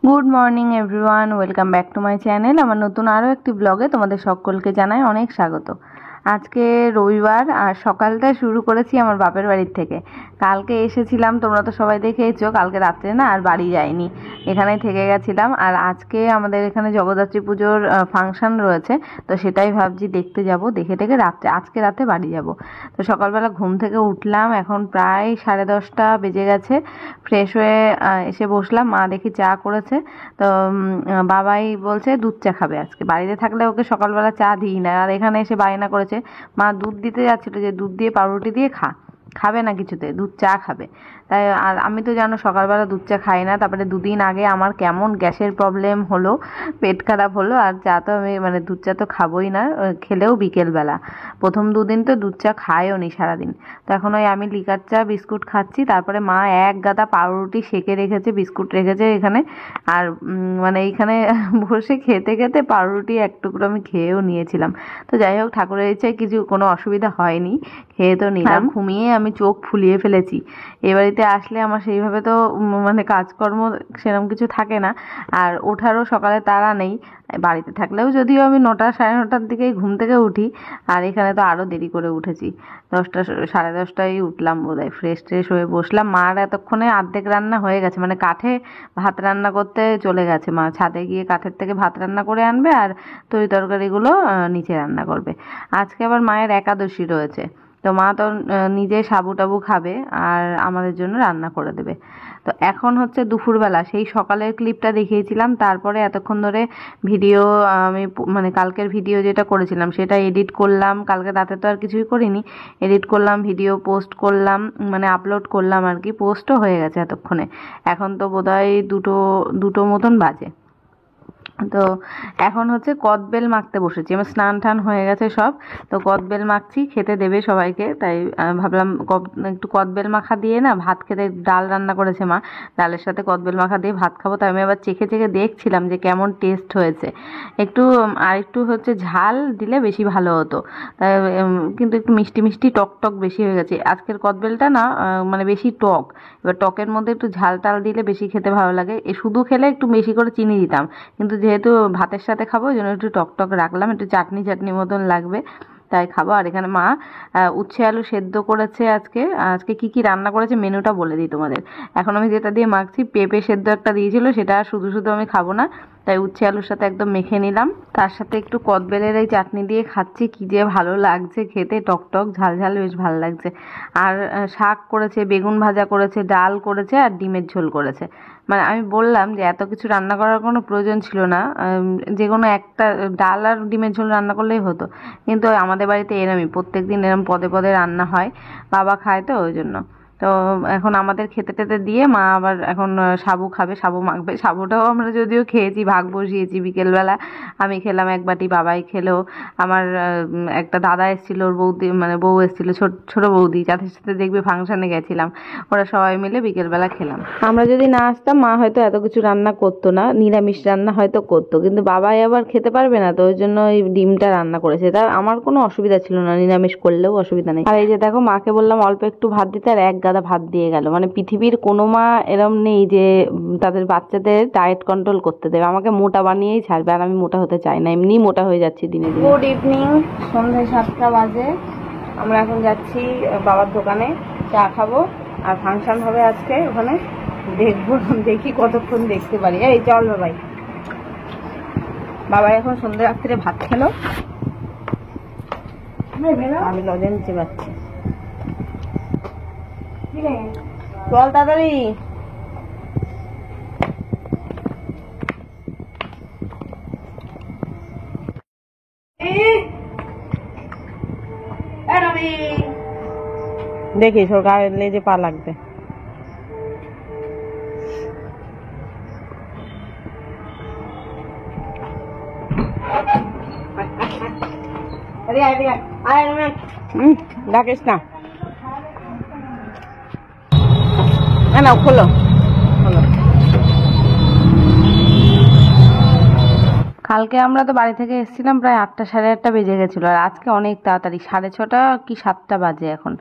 Good morning everyone, welcome back to my channel. আমার নতুন আরও একটি ব্লগে তোমাদের সকলকে জানাই অনেক স্বাগত। আজকে রবিবার আর সকালটা শুরু করেছি আমার বাপের বাড়ির থেকে। কালকে এসেছিলাম, তোমরা তো সবাই দেখেইছো, কালকে রাত্রে না আর বাড়ি যাইনি, এখানেই থেকে গেছিলাম। আর আজকে আমাদের এখানে জগদ্ধাত্রী পুজোর ফাংশন রয়েছে, তো সেটাই ভাবছি দেখতে যাব, দেখে টেকে আজকে রাতে বাড়ি যাব। তো সকালবেলা ঘুম থেকে উঠলাম, এখন প্রায় 10:30 বেজে গেছে। ফ্রেশ হয়ে এসে বসলাম, মা দেখি চা করেছে। তো বাবাই বলছে দুধ চা খাবে আজকে। বাড়িতে থাকলে ওকে সকালবেলা চা দিই না, আর এখানে এসে বায়না করেছে, মা দুধ দিতে যাচ্ছিল যে দুধ দিয়ে পাউরুটি দিয়ে খাবে না, কিছুতে দুধ চা খাবে। তাই আর আমি তো জানো সকালবেলা দুধ চা খাই না। তারপরে দুদিন আগে আমার কেমন গ্যাসের প্রবলেম হলো, পেট খারাপ হলো, আর চা তো আমি দুধ চা তো খাবোই না, খেলেও বিকেলবেলা। প্রথম দুদিন তো দুধ চা খায়ও নি সারাদিন। তো এখন ওই আমি লিকার চা বিস্কুট খাচ্ছি। তারপরে মা এক গাদা পাউরুটি সেঁকে রেখেছে, বিস্কুট রেখেছে এখানে। আর এইখানে বসে খেতে খেতে পাউরুটি এক টুকরো আমি খেয়েও নিয়েছিলাম। তো যাই হোক, ঠাকুরের ইচ্ছায় কোনো অসুবিধা হয়নি, খেয়ে তো নিলাম। ঘুমিয়ে আমি চোখ ফুলিয়ে ফেলেছি। এ বাড়িতে আসলে আমার সেইভাবে তো কাজকর্ম সেরকম কিছু থাকে না, আর ওঠারও সকালে তাড়া নেই। বাড়িতে থাকলেও যদিও আমি 9টা 9:30টার দিকেই ঘুম থেকে উঠি, আর এখানে তো আরও দেরি করে উঠেছি, 10টা 10:30টায় উঠলাম বোধহয়। ফ্রেশ ট্রেশ হয়ে বসলাম। মার এতক্ষণে অর্ধেক রান্না হয়ে গেছে, কাঠে ভাত রান্না করতে চলে গেছে। মা ছাদে গিয়ে কাঠের থেকে ভাত রান্না করে আনবে, আর তরি তরকারিগুলো নিচে রান্না করবে। আজকে আবার মায়ের একাদশী রয়েছে, তো মা তো নিজে সাবু টাবু খাবে, আর আমাদের জন্য রান্না করে দেবে। তো এখন হচ্ছে দুপুরবেলা, সেই সকালের ক্লিপটা দেখিয়েছিলাম। তারপরে এতক্ষণ ধরে ভিডিও আমি কালকের ভিডিও যেটা করেছিলাম সেটা এডিট করলাম। কালকে রাতে তো আর কিছুই করিনি, এডিট করলাম, ভিডিও পোস্ট করলাম, আপলোড করলাম আর কি। পোস্টও হয়ে গেছে এতক্ষণে। এখন তো বোধহয় দুটো মতন বাজে। তো এখন হচ্ছে কদবেল মাখতে বসেছি। আমার স্নান টান হয়ে গেছে সব, তো কদবেল মাখছি, খেতে দেবে সবাইকে। তাই ভাবলাম একটু কদবেল মাখা দিয়ে না ভাত খেতে। ডাল রান্না করেছে মা, ডালের সাথে কদবেল মাখা দিয়ে ভাত খাবো। তাই আমি আবার চেখে চেখে দেখছিলাম যে কেমন টেস্ট হয়েছে। আর একটু হচ্ছে ঝাল দিলে বেশি ভালো হতো, তাই কিন্তু একটু মিষ্টি মিষ্টি টক টক বেশি হয়ে গেছে আজকের কদবেলটা না, বেশি টক। এবার টকের মধ্যে একটু ঝাল টাল দিলে বেশি খেতে ভালো লাগে। শুধু খেলে একটু বেশি করে চিনি দিতাম, কিন্তু যেহেতু ভাতের সাথে খাবো ওই জন্য একটু টক টক রাখলাম, একটু চাটনি চাটনি মতন লাগবে, তাই খাবো। আর এখানে মা উচ্ছে আলু সেদ্ধ করেছে। আজকে কি কি রান্না করেছে মেনুটা বলে দিই তোমাদের। এখন আমি যেটা দিয়ে মাখছি, পেঁপে সেদ্ধ একটা দিয়েছিল, সেটা শুধু শুধু আমি খাবো না, তাই উচ্ছে আলুর সাথে একদম মেখে নিলাম। তার সাথে একটু কদবেলের এই চাটনি দিয়ে খাচ্ছি, কি যে ভালো লাগছে খেতে, টক টক ঝাল ঝাল, বেশ ভালো লাগছে। আর শাক করেছে, বেগুন ভাজা করেছে, ডাল করেছে, আর ডিমের ঝোল করেছে। আমি বললাম যে এত কিছু রান্না করার কোনো প্রয়োজন ছিল না, যে কোনো একটা ডাল আর ডিমের ঝোল রান্না করলেই হতো। কিন্তু আমাদের বাড়িতে এরমই প্রত্যেকদিন এরম পদে পদে রান্না হয়, বাবা খায় তো ওই জন্য। তো এখন আমাদের খেতে টেতে দিয়ে মা আবার এখন সাবু খাবে, সাবু মাখবে। সাবুটাও আমরা যদিও খেয়েছি, ভাগ বসিয়েছি বিকেলবেলা। আমি খেলাম এক বাটি, বাবাই খেলো। আমার একটা দাদা এসেছিল, ওর বৌদি বউ এসেছিল, ছোট বৌদি, যাদের সাথে দেখবে ফাংশনে গেছিলাম, ওরা সবাই মিলে বিকেলবেলা খেলাম। আমরা যদি না আসতাম মা হয়তো এত কিছু রান্না করতো না, নিরামিষ রান্না হয়তো করতো, কিন্তু বাবাই আবার খেতে পারবে না, তো ওই জন্য ওই ডিমটা রান্না করেছে। তা আমার কোনো অসুবিধা ছিল না, নিরামিষ করলেও অসুবিধা নেই। আর এই যে দেখো, মাকে বললাম অল্প একটু ভাত দিতে, আর এক গাদা ভাত দিয়ে গেল। পৃথিবীর কোনো মা এরম নেই যে তাদের বাচ্চাদের ডায়েট কন্ট্রোল করতে দেবে, আমাকে মোটা বানিয়েই ছাড়বে, আর আমি মোটা হতে চাই না, এমনি মোটা হয়ে যাচ্ছি দিনে দিনে। গুড ইভিনিং, সন্ধ্যে 7টা বাজে। আমরা এখন যাচ্ছি বাবার দোকানে, চা খাবো, আর ফাংশন হবে আজকে ওখানে, দেখবো, দেখি কতক্ষণ দেখতে পারি। এই চল বাবাই। বাবা এখন সন্ধ্যে রাত্রে ভাত খেলো, আমি লজেন্স পাচ্ছি। চল তাড়াতাড়ি। দেখিস ওর গায়ে লেজে পা লাগবে। ডাকিস না, না খোলো খোলো। কালকে আমরা তো বাড়ি থেকে এসেছিলাম প্রায় 8টা সাড়ে 8টা বেজে গেছিলো, আর আজকে অনেক তাড়াতাড়ি 6:30 কি 7টা বাজে এখন।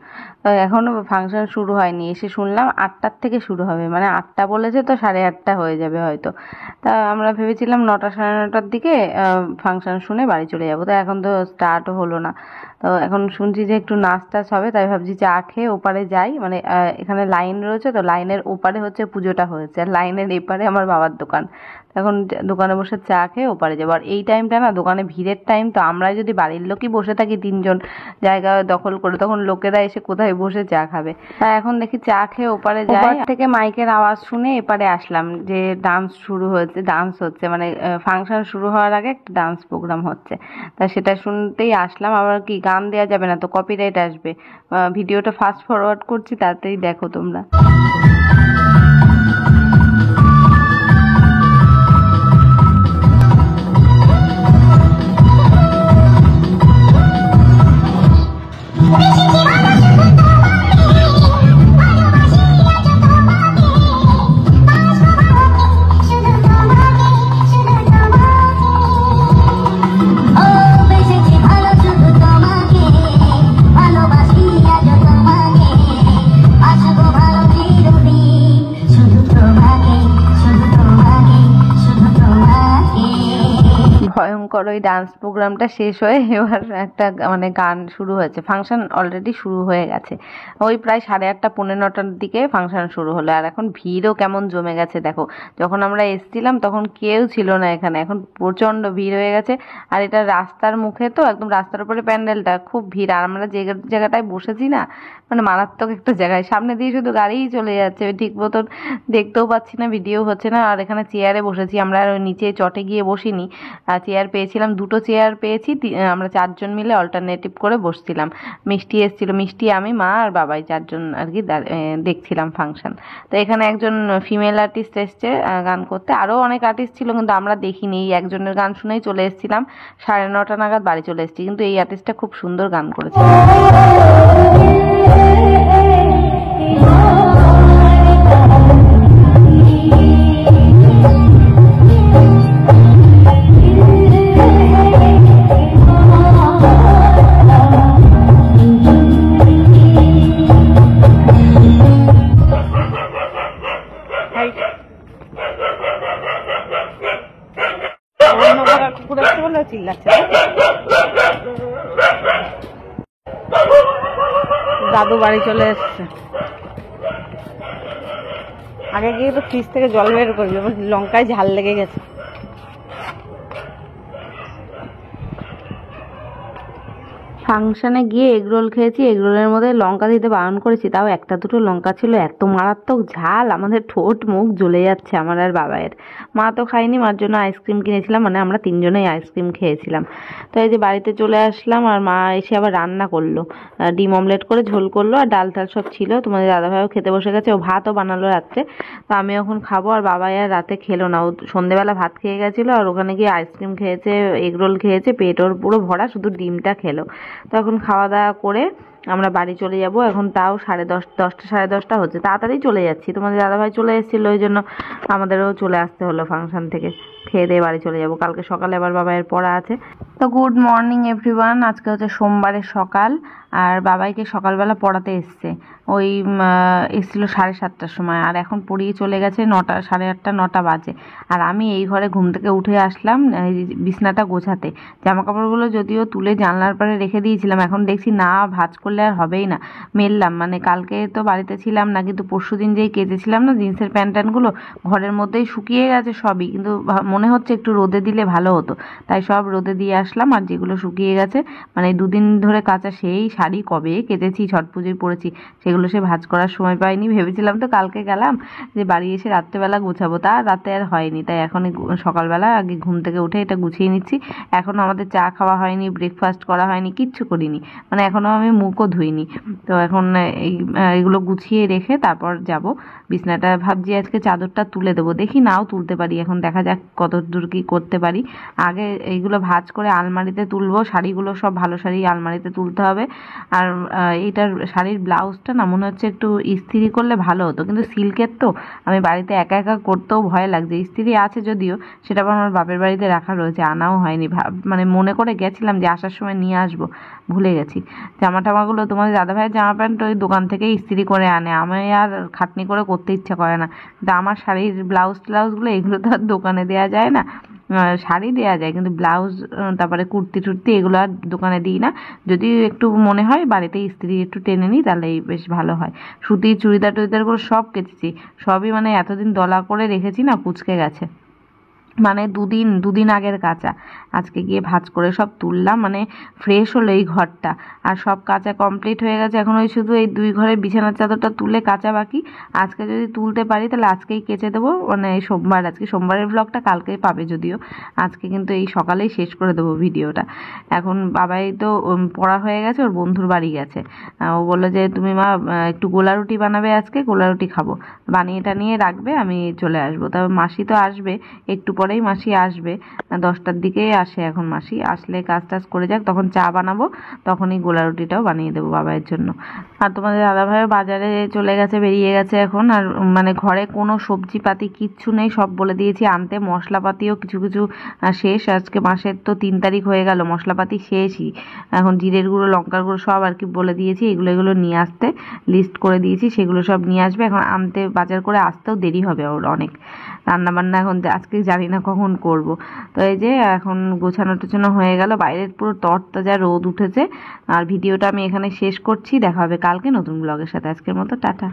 তো এখনও ফাংশন শুরু হয়নি, এসে শুনলাম 8টার থেকে শুরু হবে, মানে 8টা বলেছে তো 8:30 হয়ে যাবে হয়তো। তা আমরা ভেবেছিলাম 9টা সাড়ে 9টার দিকে ফাংশন শুনে বাড়ি চলে যাবো, তো এখন তো স্টার্টও হলো না। তো এখন শুনছি যে একটু নাচ টাচ হবে, তাই ভাবছি চা খেয়ে ওপারে যাই, মানে এখানে লাইন রয়েছে তো লাইনের ওপারে হচ্ছে পুজোটা হয়েছে, আর লাইনের এপারে আমার বাবার দোকান। এখন দোকানে বসে চা খেয়ে ওপারে যাবো। আর এই টাইমটা না দোকানে ভিড়ের টাইম, তো আমরা যদি বাড়ির লোকই বসে থাকি 3জন জায়গা দখল করে, তখন লোকেরা এসে কোথায় বসে চা খাবে। তাই এখন দেখি চা খেয়ে ওপারে যাই। ওপার থেকে মাইকের আওয়াজ শুনে এপারে আসলাম যে ডান্স শুরু হয়েছে, ডান্স হচ্ছে, মানে ফাংশন শুরু হওয়ার আগে একটা ডান্স প্রোগ্রাম হচ্ছে। তা সেটা শুনতেই আসলাম। আবার কি গান দেওয়া যাবে না তো, কপিরাইট আসবে। ভিডিওটা ফাস্ট ফরওয়ার্ড করছি, তাড়াতাড়ি দেখো তোমরা। ভয়ঙ্কর ওই ডান্স প্রোগ্রামটা শেষ হয়ে এবার একটা মানে গান শুরু হয়েছে। ফাংশন অলরেডি শুরু হয়ে গেছে, ওই প্রায় 8:30 পৌনে 9টার দিকে ফাংশন শুরু হলো। আর এখন ভিড়ও কেমন জমে গেছে দেখো, যখন আমরা এসেছিলাম তখন কেউ ছিল না এখানে, এখন প্রচণ্ড ভিড় হয়ে গেছে। আর এটা রাস্তার মুখে, তো একদম রাস্তার উপরে প্যান্ডেলটা, খুব ভিড়। আর আমরা যে জায়গাটায় বসেছি না, মানে মারাত্মক একটা জায়গায়, সামনে দিয়ে শুধু গাড়িই চলে যাচ্ছে, ঠিক মতন দেখতেও পাচ্ছি না, ভিডিও হচ্ছে না। আর এখানে চেয়ারে বসেছি আমরা, আর নিচে চটে গিয়ে বসিনি। চেয়ার পেয়েছিলাম, 2টো চেয়ার পেয়েছি, আমরা 4জন মিলে অল্টারনেটিভ করে বসছিলাম। মিষ্টি এসেছিলো, মিষ্টি, আমি, মা আর বাবাই, 4জন আর কি দেখছিলাম ফাংশন। তো এখানে একজন ফিমেল আর্টিস্ট এসছে গান করতে, আরও অনেক আর্টিস্ট ছিল কিন্তু আমরা দেখিনি, এই একজনের গান শুনেই চলে এসেছিলাম। 9:30 নাগাদ বাড়ি চলে এসেছি, কিন্তু এই আর্টিস্টটা খুব সুন্দর গান করেছে। দাদু বাড়ি চলে এসছে, আগে গিয়ে তো ফ্রিজ থেকে জল বের করবি, লঙ্কায় ঝাল লেগে গেছে। ফাংশনে গিয়ে এগরোল খেয়েছি, এগরোলের মধ্যে লঙ্কা দিতে বারণ করেছি, তাও একটা দুটো লঙ্কা ছিল, এত মারাত্মক ঝাল, আমাদের ঠোঁট মুখ জ্বলে যাচ্ছে আমার আর বাবায়ের। মা তো খাইনি, মার জন্য আইসক্রিম কিনেছিলাম, মানে আমরা 3জনেই আইসক্রিম খেয়েছিলাম। তো এই যে বাড়িতে চলে আসলাম, আর মা এসে আবার রান্না করলো, ডিম অমলেট করে ঝোল করলো, আর ডাল টাল সব ছিল। তোমাদের দাদাভাইও খেতে বসে গেছে, ও ভাতও বানালো রাত্রে। তো আমি এখন খাবো, আর বাবাই আর রাতে খেলো না, ও সন্ধেবেলা ভাত খেয়ে গেছিলো, আর ওখানে গিয়ে আইসক্রিম খেয়েছে, এগরোল খেয়েছে, পেট ওর পুরো ভরা, শুধু ডিমটা খেলো। তখন খাওয়া দাওয়া করে আমরা বাড়ি চলে যাব। এখন তাও 10:30 10টা হচ্ছে, তাড়াতাড়ি চলে যাচ্ছি। তোমাদের দাদাভাই চলে এসেছিলো, ওই জন্য আমাদেরও চলে আসতে হলো ফাংশন থেকে। খেয়ে দিয়ে বাড়ি চলে যাব, কালকে সকালে আবার বাবাইয়ের পড়া আছে। তো গুড মর্নিং এভরিওয়ান, আজকে হচ্ছে সোমবারের সকাল, আর বাবাইকে সকালবেলা পড়াতে এসছে। ওই এসেছিলো 7:30টার সময়, আর এখন পড়িয়ে চলে গেছে 9টা, 8:30 9টা বাজে। আর আমি এই ঘরে ঘুম থেকে উঠে আসলাম বিছনাটা গোছাতে। জামা কাপড়গুলো যদিও তুলে জানলার পারে রেখে দিয়েছিলাম, এখন দেখছি না ভাঁজ করলে আর হবেই না, মেললাম। মানে কালকে তো বাড়িতে ছিলাম না, কিন্তু পরশুদিন যেই কেচেছিলাম না জিন্সের প্যান্ট ট্যান্টগুলো, ঘরের মধ্যেই শুকিয়ে গেছে সবই, কিন্তু মনে হচ্ছে একটু রোদে দিলে ভালো হতো, তাই সব রোদে দিয়ে আসলাম। আর যেগুলো শুকিয়ে গেছে, মানে 2 দিন ধরে কাঁচা সেই শাড়ি কবে কেচেছি, ছট পুজোয় পরেছি, সেগুলো সে ভাঁজ করার সময় পাইনি। ভেবেছিলাম তো কালকে গেলাম যে বাড়ি এসে রাত্রেবেলা গুছাবো, তা রাতে আর হয়নি। তাই এখন সকালবেলা আগে ঘুম থেকে উঠে এটা গুছিয়ে নিচ্ছি। এখনও আমাদের চা খাওয়া হয়নি, ব্রেকফাস্ট করা হয়নি, কিচ্ছু করিনি, মানে এখনও আমি মুখও ধুইনি। তো এখন এইগুলো গুছিয়ে রেখে তারপর যাব বিছনাটা। ভাবছি আজকে চাদরটা তুলে দেবো, দেখি নাও তুলতে পারি, এখন দেখা যাক কত দূর কী করতে পারি। আগে এইগুলো ভাঁজ করে আলমারিতে তুলবো, শাড়িগুলো সব ভালো শাড়ি আলমারিতে তুলতে হবে। আর এইটার শাড়ির ব্লাউজটা না মনে হচ্ছে একটু ইস্ত্রি করলে ভালো হতো, কিন্তু সিল্কের তো আমি বাড়িতে একা একা করতেও ভয় লাগছে। ইস্ত্রি আছে যদিও, সেটা আবার আমার বাপের বাড়িতে রাখা রয়েছে, আনাও হয়নি। মানে মনে করে গেছিলাম যে আসার সময় নিয়ে আসবো, ভুলে গেছি। জামা টামাগুলো তোমাদের দাদাভাইয়ের জামা প্যান্ট ওই দোকান থেকে ইস্ত্রি করে আনে, আমি আর খাটনি করে করতে ইচ্ছা করে না। কিন্তু আমার শাড়ির ব্লাউজ ট্লাউজগুলো এগুলো তো আর দোকানে দেওয়া যায় না। শাড়ি দেওয়া যায় কিন্তু ব্লাউজ, তারপরে কুর্তি টুর্তি এগুলো আর দোকানে দিই না। যদি একটু মনে হয় বাড়িতে ইস্ত্রি একটু টেনে নিই তাহলেই বেশ ভালো হয়। সুতির চুড়িদার টুড়িদারগুলো সব কেচেছি, সবই মানে এতদিন দলা করে রেখেছি না, কুঁচকে গেছে। মানে দুদিন আগের কাচা, আজকে গিয়ে ভাঁজ করে সব তুললাম, মানে ফ্রেশ হলো এই ঘরটা। আর সব কাচা কমপ্লিট হয়ে গেছে, এখন ওই শুধু এই 2 ঘরের বিছানার চাদরটা তুলে কাচা বাকি। আজকে যদি তুলতে পারি তাহলে আজকেই কেচে দেবো, মানে সোমবার, আজকে সোমবারের ব্লগটা কালকেই পাবে যদিও, আজকে কিন্তু এই সকালেই শেষ করে দেবো ভিডিওটা। এখন বাবাই তো পড়া হয়ে গেছে, ওর বন্ধুর বাড়ি গেছে। ও বললো যে তুমি মা একটু গোলা রুটি বানাবে, আজকে গোলা রুটি খাবো, বানিয়ে টানিয়ে রাখবে, আমি চলে আসবো। তবে মাসি তো আসবে একটু পরেই, মাসি আসবে 10টার দিকেই আসে। এখন মাসি আসলে কাজ টাজ করে যাক, তখন চা বানাবো, তখনই গোলা রুটিটাও বানিয়ে দেবো বাবাইয়ের জন্য। আর তোমাদের দাদাভাইও বাজারে চলে গেছে, বেরিয়ে গেছে এখন। আর মানে ঘরে কোনো সবজিপাতি কিচ্ছু নেই, সব বলে দিয়েছি আনতে। মশলাপাতিও কিছু কিছু শেষ, আজকে মাসের তো 3 তারিখ হয়ে গেল, মশলাপাতি শেষই। এখন জিরের গুঁড়ো, লঙ্কার গুঁড়ো সব আর কি বলে দিয়েছি, এগুলো নিয়ে আসতে লিস্ট করে দিয়েছি, সেগুলো সব নিয়ে আসবে। এখন আনতে, বাজার করে আসতেও দেরি হবে ওর অনেক। রান্নাবান্না এখন আজকে জানি না কখন করব। তো এই যে এখন গোছানো টোছানো হয়ে গেল, বাইরের পুরো তরতাজা রোদ উঠেছে। আর ভিডিওটা আমি এখানে শেষ করছি, দেখা হবে কালকে নতুন ব্লগের সাথে। আজকের মতো টাটা।